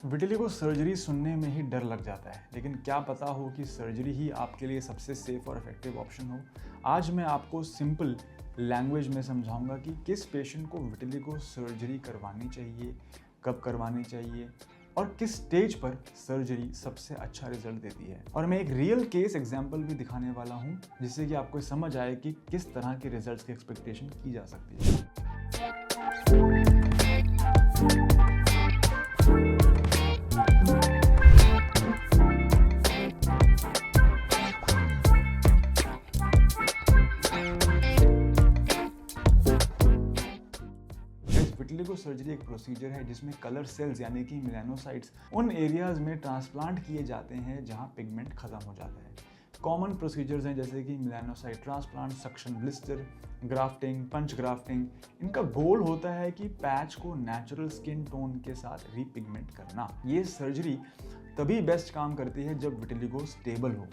Vitiligo surgery सुनने में ही डर लग जाता है, लेकिन क्या पता हो कि सर्जरी ही आपके लिए सबसे सेफ और इफेक्टिव ऑप्शन हो। आज मैं आपको सिंपल लैंग्वेज में समझाऊंगा कि किस पेशेंट को विटिलिगो सर्जरी करवानी चाहिए, कब करवानी चाहिए और किस स्टेज पर सर्जरी सबसे अच्छा रिजल्ट देती है। और मैं एक रियल केस एग्जाम्पल भी दिखाने वाला हूँ, जिससे कि आपको समझ आए कि किस तरह के रिजल्ट्स की एक्सपेक्टेशन की जा सकती है। विटिलिगो सर्जरी एक प्रोसीजर है जिसमें कलर सेल्स यानी कि मेलानोसाइट्स उन एरियाज में ट्रांसप्लांट किए जाते हैं जहां पिगमेंट खत्म हो जाता है। कॉमन प्रोसीजर्स हैं जैसे कि melanocyte transplant, suction blister, grafting, punch grafting. इनका गोल होता है कि पैच को नेचुरल स्किन टोन के साथ रीपिगमेंट करना। ये सर्जरी तभी बेस्ट काम करती है जब विटिलिगो स्टेबल हो।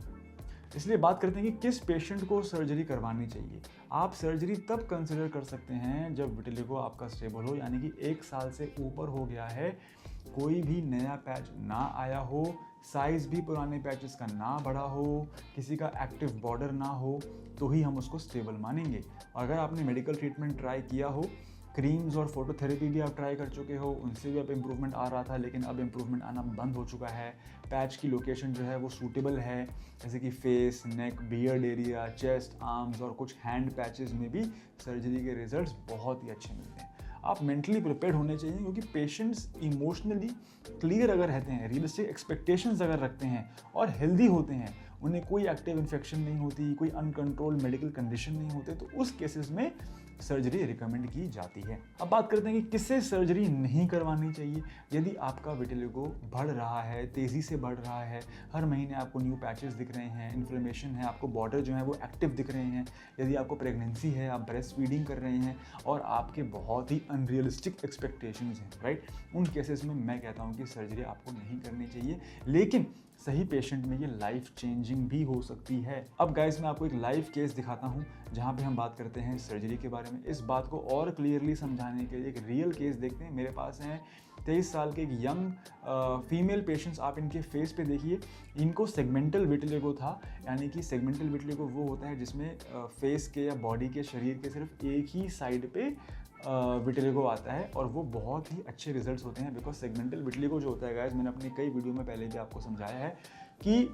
इसलिए बात करते हैं कि किस पेशेंट को सर्जरी करवानी चाहिए। आप सर्जरी तब कंसिडर कर सकते हैं जब विटिलिगो आपका स्टेबल हो, यानी कि 1 साल से ऊपर हो गया है, कोई भी नया पैच ना आया हो, साइज भी पुराने पैचेस का ना बढ़ा हो, किसी का एक्टिव बॉर्डर ना हो, तो ही हम उसको स्टेबल मानेंगे। और अगर आपने मेडिकल ट्रीटमेंट ट्राई किया हो, क्रीम्स और फोटोथेरेपी भी आप ट्राई कर चुके हो, उनसे भी अब इम्प्रूवमेंट आ रहा था, लेकिन अब इम्प्रूवमेंट आना बंद हो चुका है, पैच की लोकेशन जो है वो सूटेबल है, जैसे कि फेस, नेक, बियर्ड एरिया, चेस्ट, आर्म्स और कुछ हैंड पैचेस में भी सर्जरी के रिजल्ट्स बहुत ही अच्छे मिलते हैं। आप मेंटली प्रिपेयर्ड होने चाहिए, क्योंकि पेशेंट्स इमोशनली क्लियर अगर रहते हैं, रियलिस्टिक एक्सपेक्टेशंस अगर रखते हैं और हेल्दी होते हैं, उन्हें कोई एक्टिव इन्फेक्शन नहीं होती, कोई अनकंट्रोल्ड मेडिकल कंडीशन नहीं होते, तो उस केसेस में सर्जरी रिकमेंड की जाती है। अब बात करते हैं कि किससे सर्जरी नहीं करवानी चाहिए। यदि आपका विटिलिगो बढ़ रहा है, तेज़ी से बढ़ रहा है, हर महीने आपको न्यू पैचेस दिख रहे हैं, इन्फ्लेमेशन है, आपको बॉर्डर जो है वो एक्टिव दिख रहे हैं, यदि आपको प्रेगनेंसी है, आप ब्रेस्ट फीडिंग कर रहे हैं और आपके बहुत ही अनरियलिस्टिक एक्सपेक्टेशंस हैं, राइट, उन केसेस में मैं कहता हूँ कि सर्जरी आपको नहीं करनी चाहिए। लेकिन सही पेशेंट में ये लाइफ चेंजिंग भी हो सकती है। अब गाइस, मैं आपको एक लाइव केस दिखाता हूँ जहाँ पे हम बात करते हैं सर्जरी के बारे में। इस बात को और क्लियरली समझाने के लिए एक रियल केस देखते हैं। मेरे पास हैं 23 साल के एक यंग फीमेल पेशेंट्स। आप इनके फेस पे देखिए, इनको सेगमेंटल विटिलिगो था, यानी कि सेगमेंटल विटिलिगो वो होता है जिसमें फेस के या बॉडी के, शरीर के सिर्फ एक ही साइड पे विटिलिगो आता है, और वो बहुत ही अच्छे रिजल्ट्स होते हैं। बिकॉज सेगमेंटल विटिलिगो जो होता है गाइस, मैंने अपनी कई वीडियो में पहले भी आपको समझाया है कि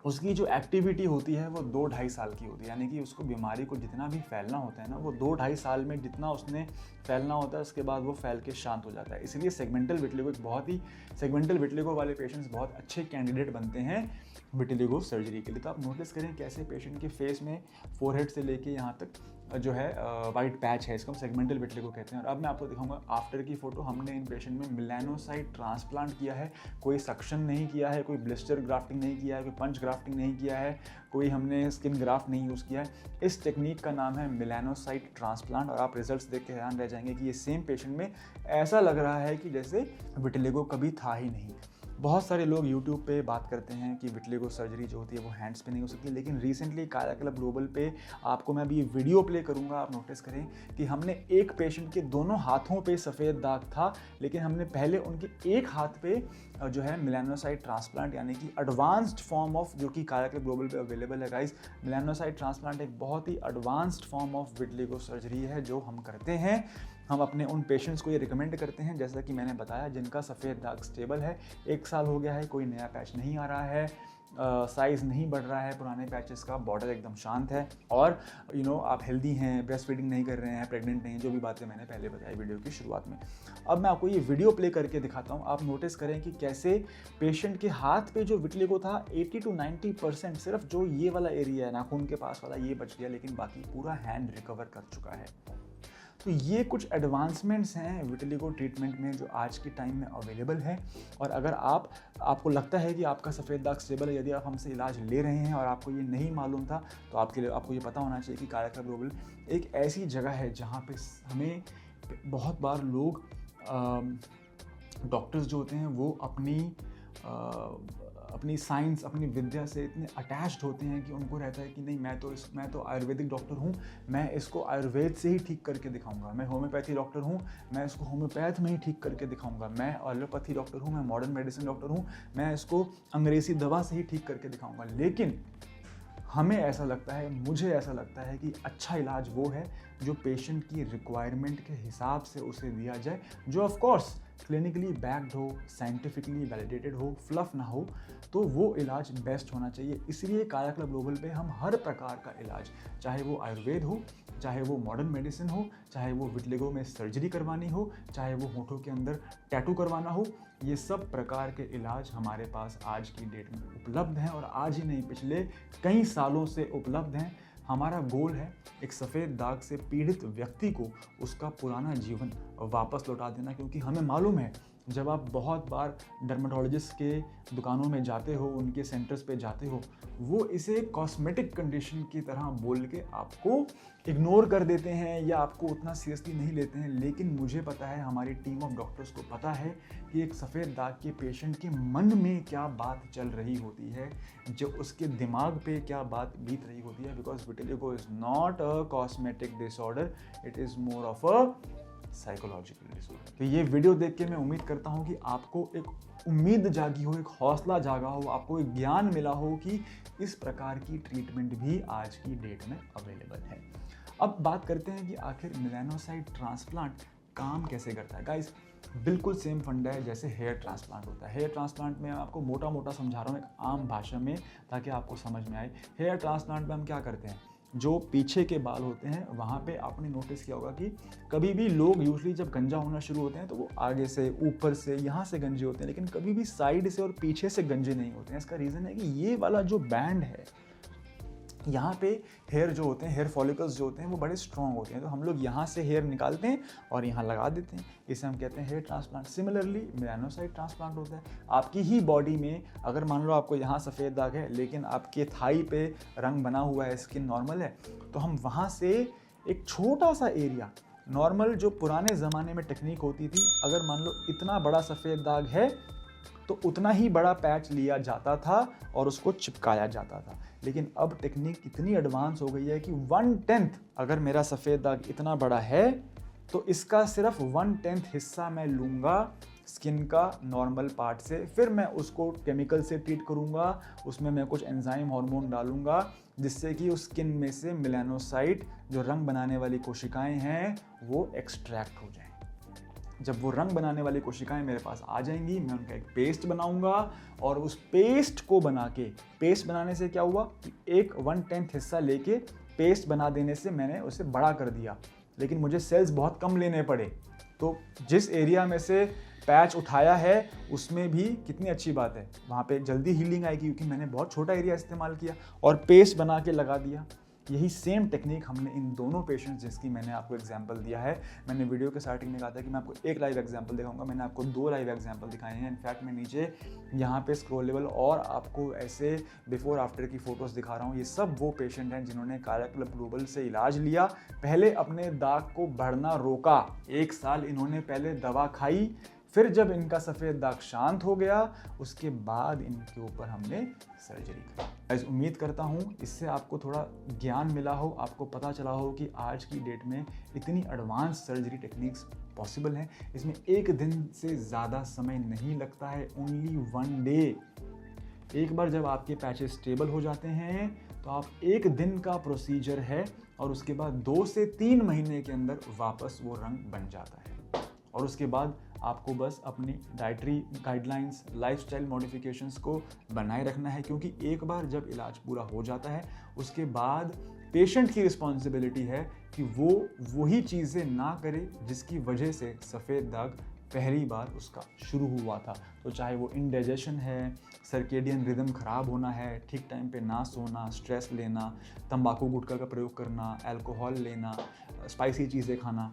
उसकी जो एक्टिविटी होती है वो 2-2.5 साल की होती है, यानी कि उसको बीमारी को जितना भी फैलना होता है ना, वो 2-2.5 साल में जितना उसने फैलना होता है, उसके बाद वो फैल के शांत हो जाता है। इसलिए सेगमेंटल विटिलिगो वाले पेशेंट्स बहुत अच्छे कैंडिडेट बनते हैं विटिलिगो सर्जरी के लिए। तो आप नोटिस करें कैसे पेशेंट के फेस में फोरहेड से लेके यहाँ तक जो है वाइट पैच है, इसको हम सेगमेंटल विटिलिगो कहते हैं। और अब मैं आपको दिखाऊंगा आफ्टर की फोटो। हमने इन पेशेंट में मेलानोसाइट ट्रांसप्लांट किया है, कोई सक्शन नहीं किया है, कोई ब्लिस्टर ग्राफ्टिंग नहीं किया है, कोई पंच ग्राफ्टिंग नहीं किया है, कोई हमने स्किन ग्राफ्ट नहीं यूज़ किया है। इस टेक्निक का नाम है मेलानोसाइट ट्रांसप्लांट। और आप रिजल्ट्स देख के हैरान रह जाएंगे कि ये सेम पेशेंट में ऐसा लग रहा है कि जैसे विटिलिगो कभी था ही नहीं। बहुत सारे लोग YouTube पे बात करते हैं कि विटिलिगो सर्जरी जो होती है वो हैंड्स पे नहीं हो सकती, लेकिन रिसेंटली काया क्लब ग्लोबल पे आपको मैं अभी ये वीडियो प्ले करूंगा। आप नोटिस करें कि हमने एक पेशेंट के दोनों हाथों पे सफ़ेद दाग था, लेकिन हमने पहले उनके एक हाथ पे जो है मेलानोसाइट ट्रांसप्लांट, यानी कि एडवांस्ड फॉर्म ऑफ, जो कि काया क्लब ग्लोबल पे अवेलेबल है गाइस। मेलानोसाइट ट्रांसप्लांट एक बहुत ही advanced form of vitiligo surgery है जो हम करते हैं। हम अपने उन पेशेंट्स को ये रिकमेंड करते हैं, जैसा कि मैंने बताया, जिनका सफ़ेद दाग स्टेबल है, 1 साल हो गया है, कोई नया पैच नहीं आ रहा है, साइज़ नहीं बढ़ रहा है पुराने पैचेस का, बॉर्डर एकदम शांत है, और आप हेल्दी हैं, ब्रेस्ट फीडिंग नहीं कर रहे हैं, प्रेग्नेंट नहीं हैं, जो भी बातें मैंने पहले बताई वीडियो की शुरुआत में। अब मैं आपको ये वीडियो प्ले करके दिखाता हूँ। आप नोटिस करें कि कैसे पेशेंट के हाथ पे जो विटिलिगो था 80 to 90%, सिर्फ जो ये वाला एरिया है नाखून के पास वाला, ये बच गया, लेकिन बाकी पूरा हैंड रिकवर कर चुका है। तो ये कुछ एडवांसमेंट्स हैं विटिलिगो ट्रीटमेंट में जो आज के टाइम में अवेलेबल है। और अगर आपको लगता है कि आपका सफ़ेद दाग स्टेबल है, यदि आप हमसे इलाज ले रहे हैं और आपको ये नहीं मालूम था, तो आपको ये पता होना चाहिए कि काया क्लब ग्लोबल एक ऐसी जगह है जहाँ पे हमें बहुत बार लोग, डॉक्टर्स जो होते हैं वो अपनी साइंस, अपनी विद्या से इतने अटैच्ड होते हैं कि उनको रहता है कि नहीं, मैं तो आयुर्वेदिक डॉक्टर हूँ, मैं इसको आयुर्वेद से ही ठीक करके दिखाऊंगा। मैं होम्योपैथी डॉक्टर हूँ, मैं इसको होम्योपैथ में ही ठीक करके दिखाऊंगा। मैं एलोपैथी डॉक्टर हूँ, मैं मॉडर्न मेडिसिन डॉक्टर हूँ, मैं इसको अंग्रेजी दवा से ही ठीक करके दिखाऊंगा। लेकिन हमें ऐसा लगता है, मुझे ऐसा लगता है कि अच्छा इलाज वो है जो पेशेंट की रिक्वायरमेंट के हिसाब से उसे दिया जाए, जो ऑफ कोर्स क्लिनिकली बैक्ड हो, साइंटिफिकली वैलिडेटेड हो, फ्लफ ना हो, तो वो इलाज बेस्ट होना चाहिए। इसलिए काया क्लब ग्लोबल पे हम हर प्रकार का इलाज, चाहे वो आयुर्वेद हो, चाहे वो मॉडर्न मेडिसिन हो, चाहे वो विटलिगो में सर्जरी करवानी हो, चाहे वो होठों के अंदर टैटू करवाना हो, ये सब प्रकार के इलाज हमारे पास आज की डेट में उपलब्ध हैं, और आज ही नहीं, पिछले कई सालों से उपलब्ध हैं। हमारा गोल है एक सफ़ेद दाग से पीड़ित व्यक्ति को उसका पुराना जीवन वापस लौटा देना, क्योंकि हमें मालूम है जब आप बहुत बार डर्मेटोलॉजिस्ट के दुकानों में जाते हो, उनके सेंटर्स पे जाते हो, वो इसे कॉस्मेटिक कंडीशन की तरह बोल के आपको इग्नोर कर देते हैं या आपको उतना सीरियसली नहीं लेते हैं। लेकिन मुझे पता है, हमारी टीम ऑफ डॉक्टर्स को पता है कि एक सफ़ेद दाग के पेशेंट के मन में क्या बात चल रही होती है, जो उसके दिमाग पे क्या बात बीत रही होती है। Because vitiligo is not a cosmetic disorder, it is more of a psychological disorder. तो ये वीडियो देख के मैं उम्मीद करता हूँ कि आपको एक उम्मीद जागी हो, एक हौसला जागा हो, आपको एक ज्ञान मिला हो कि इस प्रकार की ट्रीटमेंट भी आज की डेट में अवेलेबल है। अब बात करते हैं कि आखिर मेलानोसाइट ट्रांसप्लांट काम कैसे करता है। गाइस, बिल्कुल सेम फंडा है जैसे हेयर ट्रांसप्लांट होता है। हेयर ट्रांसप्लांट में आपको मोटा मोटा समझा रहा हूँ एक आम भाषा में, ताकि आपको समझ में आए। हेयर ट्रांसप्लांट में हम क्या करते हैं, जो पीछे के बाल होते हैं वहाँ पे आपने नोटिस किया होगा कि कभी भी लोग यूजुअली जब गंजा होना शुरू होते हैं तो वो आगे से, ऊपर से, यहाँ से गंजे होते हैं, लेकिन कभी भी साइड से और पीछे से गंजे नहीं होते हैं। इसका रीज़न है कि ये वाला जो बैंड है, यहाँ पे हेयर जो होते हैं, हेयर फॉलिकल्स जो होते हैं वो बड़े स्ट्रॉन्ग होते हैं, तो हम लोग यहाँ से हेयर निकालते हैं और यहाँ लगा देते हैं। इसे हम कहते हैं hair transplant. Similarly melanocyte transplant होता है। आपकी ही बॉडी में अगर मान लो आपको यहाँ सफ़ेद दाग है लेकिन आपके थाई पे रंग बना हुआ है, स्किन नॉर्मल है, तो हम वहाँ से एक छोटा सा एरिया, नॉर्मल जो पुराने ज़माने में टेक्निक होती थी, अगर मान लो इतना बड़ा सफ़ेद दाग है तो उतना ही बड़ा पैच लिया जाता था और उसको चिपकाया जाता था। लेकिन अब टेक्निक इतनी एडवांस हो गई है कि 1/10, अगर मेरा सफ़ेद दाग इतना बड़ा है तो इसका सिर्फ 1/10 हिस्सा मैं लूँगा स्किन का नॉर्मल पार्ट से, फिर मैं उसको केमिकल से ट्रीट करूँगा, उसमें मैं कुछ एंजाइम हार्मोन डालूँगा जिससे कि उस स्किन में से मेलानोसाइट जो रंग बनाने वाली कोशिकाएं हैं वो एक्सट्रैक्ट हो जाएं। जब वो रंग बनाने वाली कोशिकाएं मेरे पास आ जाएंगी, मैं उनका एक पेस्ट बनाऊंगा, और उस पेस्ट को बना के, पेस्ट बनाने से क्या हुआ, एक 1/10 हिस्सा लेके पेस्ट बना देने से मैंने उसे बड़ा कर दिया, लेकिन मुझे सेल्स बहुत कम लेने पड़े। तो जिस एरिया में से पैच उठाया है उसमें भी कितनी अच्छी बात है, वहाँ पे जल्दी हीलिंग आएगी क्योंकि मैंने बहुत छोटा एरिया इस्तेमाल किया और पेस्ट बना के लगा दिया। यही सेम टेक्निक हमने इन दोनों पेशेंट्स जिसकी मैंने आपको एग्जांपल दिया है, मैंने वीडियो के स्टार्टिंग में कहा था कि मैं आपको एक लाइव एग्जांपल दिखाऊंगा, मैंने आपको 2 लाइव एग्जांपल दिखाए हैं। इनफैक्ट मैं नीचे यहाँ पे स्क्रॉलेबल और आपको ऐसे बिफोर आफ्टर की फ़ोटोज़ दिखा रहा हूँ। ये सब वो पेशेंट हैं जिन्होंने काया क्लब ग्लोबल से इलाज लिया, पहले अपने दाग को बढ़ना रोका, 1 साल इन्होंने पहले दवा खाई, फिर जब इनका सफ़ेद दाग शांत हो गया उसके बाद इनके ऊपर हमने सर्जरी की। उम्मीद करता हूँ इससे आपको थोड़ा ज्ञान मिला हो, आपको पता चला हो कि आज की डेट में इतनी एडवांस सर्जरी टेक्निक्स पॉसिबल हैं। इसमें 1 दिन से ज़्यादा समय नहीं लगता है, ओनली 1 डे। एक बार जब आपके पैचेस स्टेबल हो जाते हैं तो आप 1 दिन का प्रोसीजर है और उसके बाद 2 से 3 महीने के अंदर वापस वो रंग बन जाता है। और उसके बाद आपको बस अपनी डाइटरी गाइडलाइंस, लाइफस्टाइल मॉडिफिकेशंस को बनाए रखना है, क्योंकि एक बार जब इलाज पूरा हो जाता है उसके बाद पेशेंट की रिस्पॉन्सिबिलिटी है कि वो वही चीज़ें ना करे जिसकी वजह से सफ़ेद दाग पहली बार उसका शुरू हुआ था। तो चाहे वो इंडाइजेशन है, सर्केडियन रिदम ख़राब होना है, ठीक टाइम पे ना सोना, स्ट्रेस लेना, तंबाकू गुटखा का प्रयोग करना, अल्कोहल लेना, स्पाइसी चीज़ें खाना,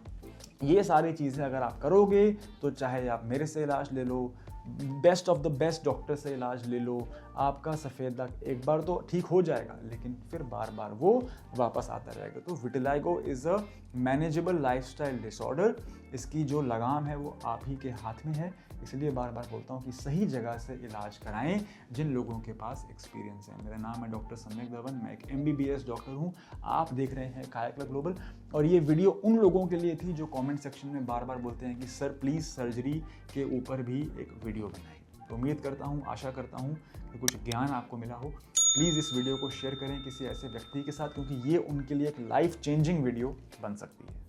ये सारी चीज़ें अगर आप करोगे तो चाहे आप मेरे से इलाज ले लो, best of the best doctor से इलाज ले लो, आपका सफ़ेद दाग एक बार तो ठीक हो जाएगा, लेकिन फिर बार बार वो वापस आता रहेगा। तो vitiligo is a manageable lifestyle disorder. इसकी जो लगाम है वो आप ही के हाथ में है, इसलिए बार बार बोलता हूँ कि सही जगह से इलाज कराएं जिन लोगों के पास एक्सपीरियंस है। मेरा नाम है डॉक्टर सम्यक दवन, मैं एक MBBS डॉक्टर हूँ। आप देख रहे हैं काया क्लब ग्लोबल, और ये वीडियो उन लोगों के लिए थी जो कमेंट सेक्शन में बार बार बोलते हैं कि सर प्लीज़ सर्जरी के ऊपर भी एक वीडियो बनाएं। तो उम्मीद करता हूँ, आशा करता हूँ कि कुछ ज्ञान आपको मिला हो। प्लीज़ इस वीडियो को शेयर करें किसी ऐसे व्यक्ति के साथ, क्योंकि ये उनके लिए एक लाइफ चेंजिंग वीडियो बन सकती है।